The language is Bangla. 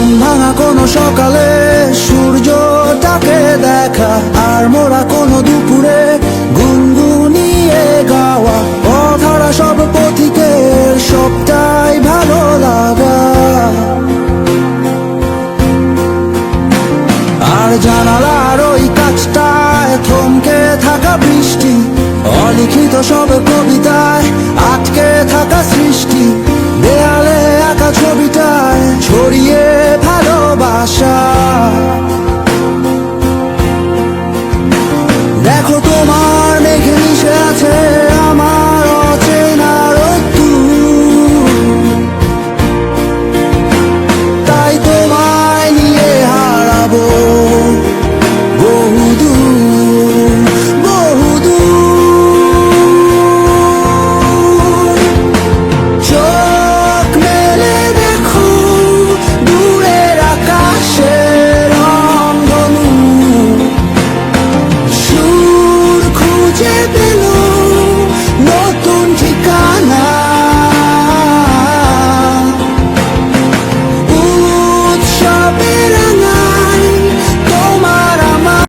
ঘুম ভাঙা কোনো সকালে সূর্যটাকে দেখা, আর মোরা কোনো দুপুরে গুনগুনিয়ে গাওয়া অধরা সব পথিকের সবটাই ভালো লাগা। আর জানালার ওই কাছটায় থমকে থাকা বৃষ্টি, অলিখিত সব কবিতায় আটকে থাকা সৃষ্টি।